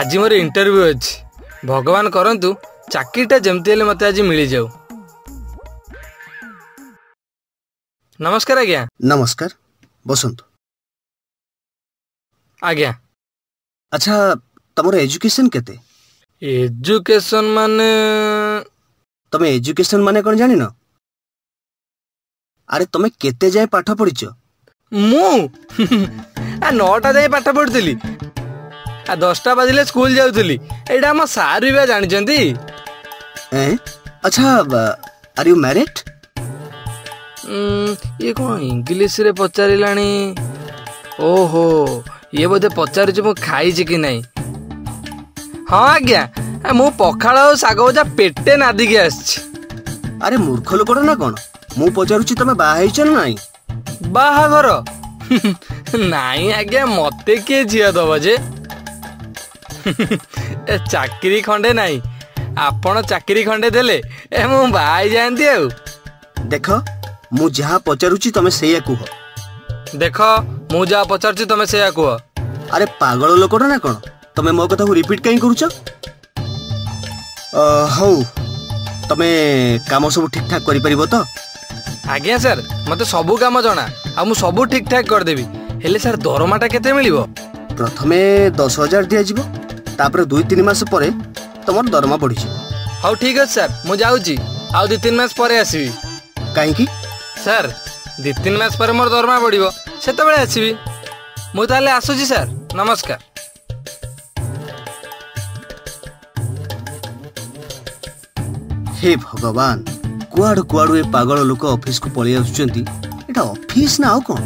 आज मोर इंटरव्यू अच्छी भगवान करंतु चाकरीटा जमती हेले मते आज मिल जाऊ। नमस्कार आज्ञा। नमस्कार बसंत। आज्ञा अच्छा तमर एजुकेशन केते? एजुकेशन माने तमे एजुकेशन माने कोन जानि न? अरे तमे केते जाय पाठ पढिछ? मु आ 9टा जाय पाठ पढितली आ 10टा बाजिले स्कूल जाउतली। एडा हम सार भी जानि जंती। अच्छा आर यू मैरिड? ये कौन इंग्लिश रे पचारिलानी? ओहो ये बोधे पचारुच मु खाई कि नहीं। हाँ आज्ञा मु पखाड़ और साग भजा पेटे नादिकी आछि। अरे मूर्ख लोकड़ ना कौन मु पचारुची तमे बाहा हेइछ ना नहीं? बाहाघर नाई आज्ञा मते के झिया दब जे चाकरी खंडे नहीं आपण चाकरी खंडे देले ए मु बाई जानती आउ। देख मु जहा पचारुची तमे सेया कुह। देख मु जहा पचारुची तमे सेया कुह। अरे पागल लोकड़ ना कौन तमे मो कथा को रिपीट कहीं करूछ? हौ तमे काम सब ठीक ठाक करि परिबो तो? आज्ञा सर मते सबू काम जना आ मु सबू ठीक ठाक कर देबी। हेले सर दरमाटा केते मिलिबो? प्रथमे 10,000 दिया जिवो तापर 2-3 मास परे तमर दरमा बढ़ी जिवो। हौ ठीक अछि सर मु जाउची आ 2-3 मास परे आसीबी। काहे की? सर 2-3 मास परे मोर दरमा बढ़िबो सेते बेले आसीबी। मु ताले आसुची सर नमस्कार। हे भगवान कुआड़ कुआड़ ए पागल लोक ऑफिस को पळि आसुचंती। एटा ऑफिस ना आउ कोन?